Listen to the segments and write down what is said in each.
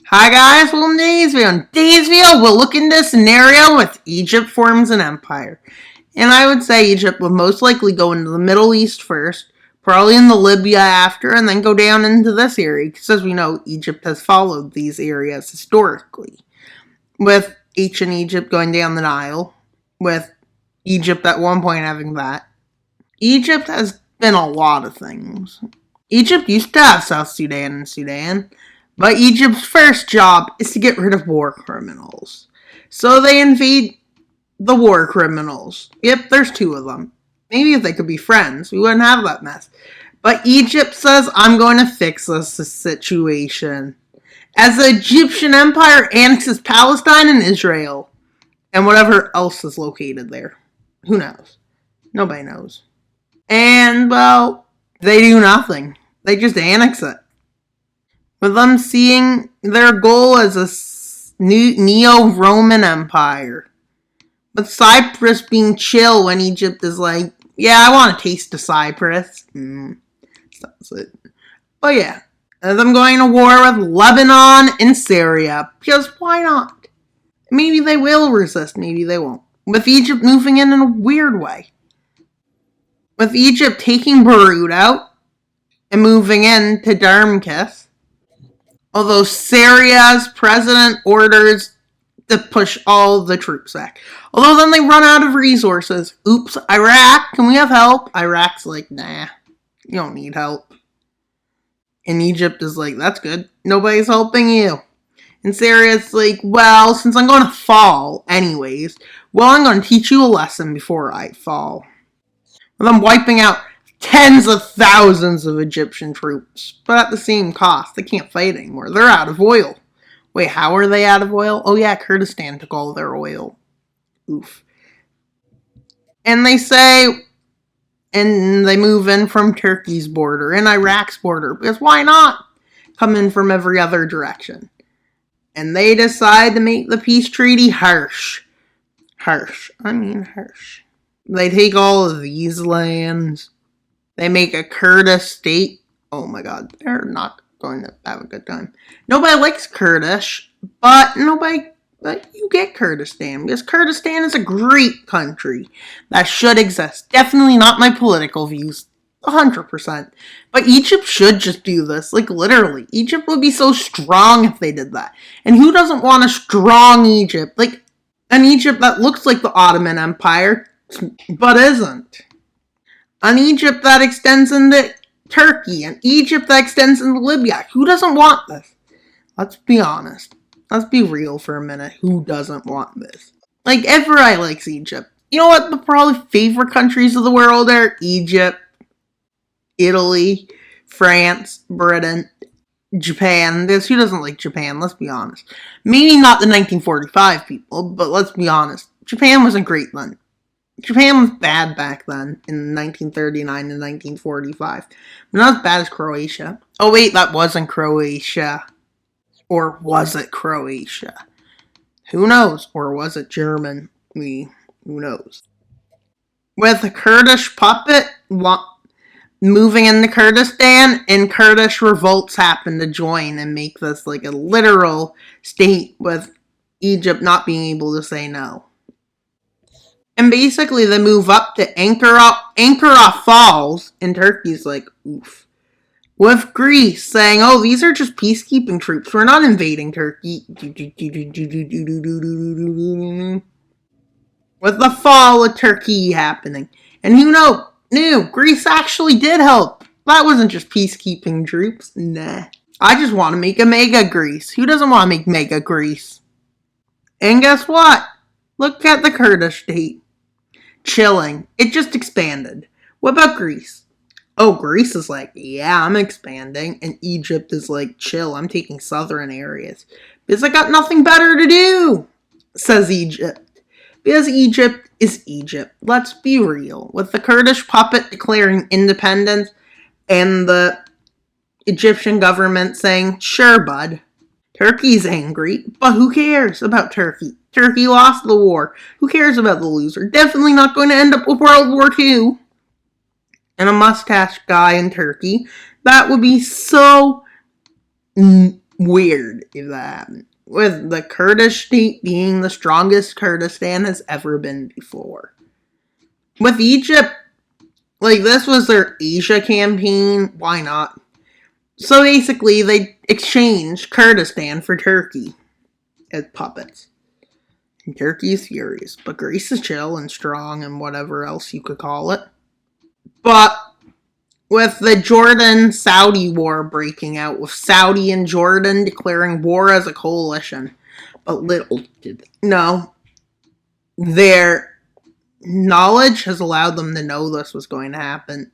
Hi guys, welcome to today's video. In today's video, we'll look into a scenario with Egypt forms an empire. And I would say Egypt would most likely go into the Middle East first, probably into Libya after, and then go down into this area. Because as we know, Egypt has followed these areas historically. With ancient Egypt going down the Nile, with Egypt at one point having that. Egypt has been a lot of things. Egypt used to have South Sudan and Sudan. But Egypt's first job is to get rid of war criminals. So they invade the war criminals. Yep, there's two of them. Maybe if they could be friends, we wouldn't have that mess. But Egypt says, I'm going to fix this situation. As the Egyptian Empire annexes Palestine and Israel, and whatever else is located there. Who knows? Nobody knows. And, well, they do nothing. They just annex it. With them seeing their goal as a neo-Roman empire. With Cyprus being chill when Egypt is like, yeah, I want a taste of Cyprus. That's it. But yeah, them going to war with Lebanon and Syria. Because why not? Maybe they will resist, maybe they won't. With Egypt moving in a weird way. With Egypt taking Beirut out and moving in to Damascus. Although Syria's president orders to push all the troops back. Although then they run out of resources. Oops, Iraq, can we have help? Iraq's like, nah, you don't need help. And Egypt is like, that's good. Nobody's helping you. And Syria's like, well, since I'm going to fall anyways, well, I'm going to teach you a lesson before I fall. Well, I'm wiping out tens of thousands of Egyptian troops, but at the same cost. They can't fight anymore. They're out of oil. Wait, how are they out of oil? Oh yeah, Kurdistan took all their oil. Oof. And they say, and they move in from Turkey's border and Iraq's border, because why not come in from every other direction? And they decide to make the peace treaty harsh. Harsh. They take all of these lands. They make a Kurdish state. Oh my god, they're not going to have a good time. Nobody likes Kurdish, but you get Kurdistan, because Kurdistan is a great country that should exist. Definitely not my political views, 100%. But Egypt should just do this, like literally. Egypt would be so strong if they did that. And who doesn't want a strong Egypt? Like, an Egypt that looks like the Ottoman Empire, but isn't. An Egypt that extends into Turkey, an Egypt that extends into Libya. Who doesn't want this? Let's be honest. Let's be real for a minute. Who doesn't want this? Like, everybody likes Egypt. You know what the probably favorite countries of the world are? Egypt, Italy, France, Britain, Japan. Who doesn't like Japan? Let's be honest. Maybe not the 1945 people, but let's be honest. Japan wasn't great then. Japan was bad back then, in 1939 and 1945. Not as bad as Croatia. Oh wait, that wasn't Croatia. Or was it Croatia? Who knows? Or was it German? Who knows? With a Kurdish puppet moving into Kurdistan, and Kurdish revolts happen to join and make this like a literal state, with Egypt not being able to say no. And basically they move up to Ankara Falls, and Turkey's like, oof. With Greece saying, oh, these are just peacekeeping troops. We're not invading Turkey. With the fall of Turkey happening. And who knew? Greece actually did help. That wasn't just peacekeeping troops. Nah. I just want to make a mega Greece. Who doesn't want to make mega Greece? And guess what? Look at the Kurdish state. Chilling. It just expanded. What about Greece? Oh, Greece is like, yeah, I'm expanding. And Egypt is like, chill, I'm taking southern areas. Because I got nothing better to do, says Egypt. Because Egypt is Egypt. Let's be real. With the Kurdish puppet declaring independence and the Egyptian government saying, sure, bud. Turkey's angry, but who cares about Turkey? Turkey lost the war. Who cares about the loser? Definitely not going to end up with World War II. And a mustache guy in Turkey. That would be so weird if that happened. With the Kurdish state being the strongest Kurdistan has ever been before. With Egypt, like, this was their Asia campaign. Why not? So basically, they exchanged Kurdistan for Turkey as puppets. And Turkey is furious, but Greece is chill and strong and whatever else you could call it. But with the Jordan-Saudi war breaking out, with Saudi and Jordan declaring war as a coalition, but little did they know, their knowledge has allowed them to know this was going to happen.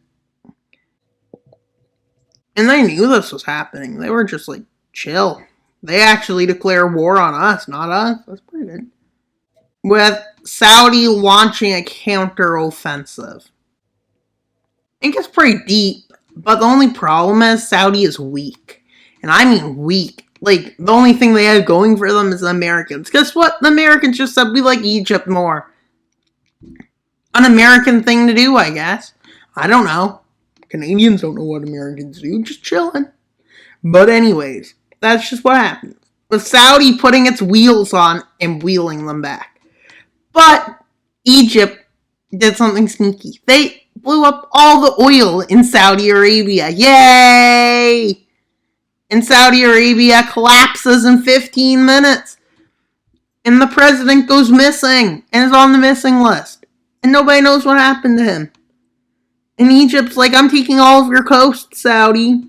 And they knew this was happening. They were just like, chill. They actually declare war on us, not us. That's pretty good. With Saudi launching a counter-offensive. It gets pretty deep, but the only problem is Saudi is weak. And I mean weak. Like, the only thing they have going for them is the Americans. Guess what? The Americans just said we like Egypt more. An American thing to do, I guess. I don't know. Canadians don't know what Americans do. Just chilling. But anyways, that's just what happens. With Saudi putting its wheels on and wheeling them back. But Egypt did something sneaky. They blew up all the oil in Saudi Arabia. Yay! And Saudi Arabia collapses in 15 minutes. And the president goes missing and is on the missing list. And nobody knows what happened to him. And Egypt's like, I'm taking all of your coast, Saudi.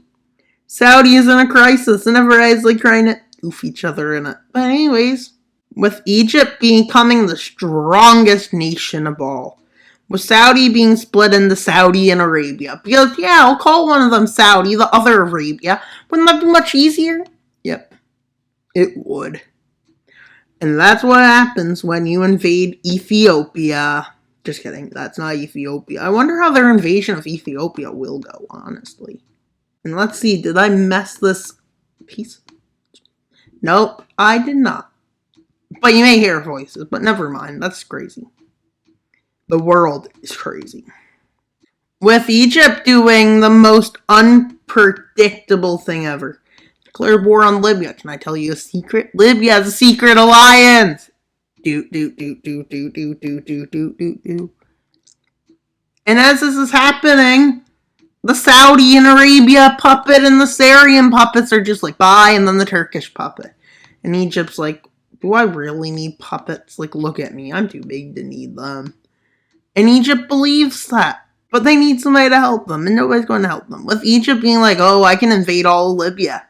Saudi is in a crisis, and everybody's like trying to oof each other in it. But anyways, with Egypt becoming the strongest nation of all, with Saudi being split into Saudi and Arabia. Because, yeah, I'll call one of them Saudi, the other Arabia. Wouldn't that be much easier? Yep, it would. And that's what happens when you invade Ethiopia. Just kidding, that's not Ethiopia. I wonder how their invasion of Ethiopia will go, honestly. And let's see, did I mess this piece? Nope, I did not. But you may hear voices, but never mind, that's crazy. The world is crazy. With Egypt doing the most unpredictable thing ever. Declared war on Libya. Can I tell you a secret? Libya has a secret alliance! And as this is happening, the Saudi and Arabia puppet and the Syrian puppets are just like, bye, and then the Turkish puppet. And Egypt's like, do I really need puppets? Like, look at me, I'm too big to need them. And Egypt believes that. But they need somebody to help them, and nobody's going to help them. With Egypt being like, oh, I can invade all of Libya.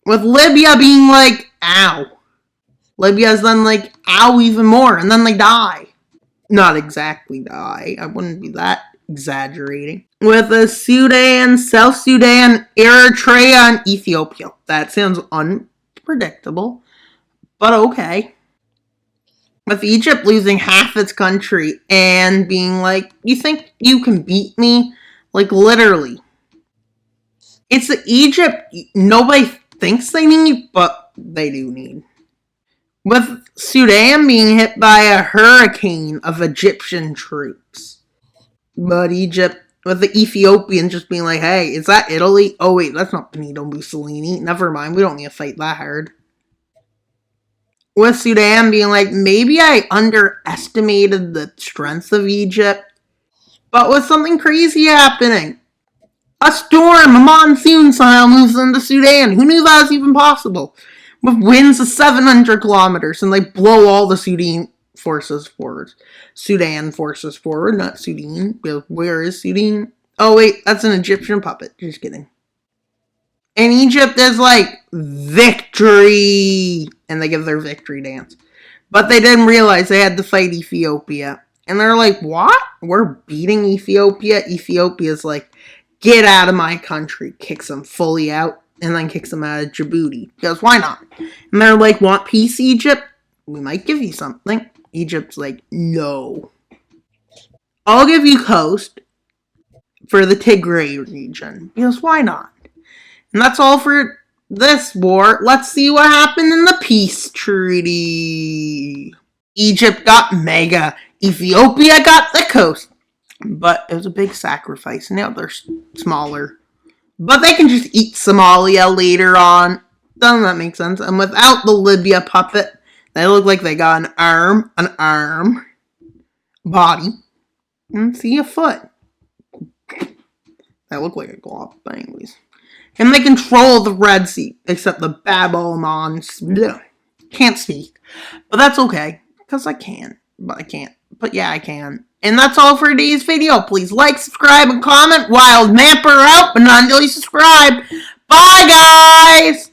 With Libya being like, ow. Libya's then like, ow, even more, and then they die. Not exactly die. I wouldn't be that exaggerating. With the Sudan, South Sudan, Eritrea, and Ethiopia. That sounds unpredictable, but okay. With Egypt losing half its country and being like, you think you can beat me? Like, literally. It's Egypt nobody thinks they need, but they do need. With Sudan being hit by a hurricane of Egyptian troops. But Egypt, with the Ethiopians just being like, hey, is that Italy? Oh wait, that's not Benito Mussolini. Never mind, we don't need to fight that hard. With Sudan being like, maybe I underestimated the strength of Egypt. But with something crazy happening. A storm, a monsoon style moves into Sudan. Who knew that was even possible? With winds of 700 kilometers, and they blow all the Sudan forces forward. Sudan forces forward, not Sudan. Where is Sudan? Oh wait, that's an Egyptian puppet. Just kidding. And Egypt is like, victory! And they give their victory dance. But they didn't realize they had to fight Ethiopia. And they're like, what? We're beating Ethiopia? Ethiopia's like, get out of my country. Kicks them fully out. And then kicks them out of Djibouti. Because why not? And they're like, want peace, Egypt? We might give you something. Egypt's like, no. I'll give you coast for the Tigray region. Because why not? And that's all for this war. Let's see what happened in the peace treaty. Egypt got mega. Ethiopia got the coast. But it was a big sacrifice. Now they're smaller. But they can just eat Somalia later on. Doesn't that make sense? And without the Libya puppet, they look like they got an arm, body, and see a foot. That look like a glove, but anyways. And they control the Red Sea, except the Babylons can't speak. But that's okay, because I can. But I can't. But yeah, I can. And that's all for today's video. Please like, subscribe, and comment. Wild Mapper out, but not until you subscribe. Bye, guys!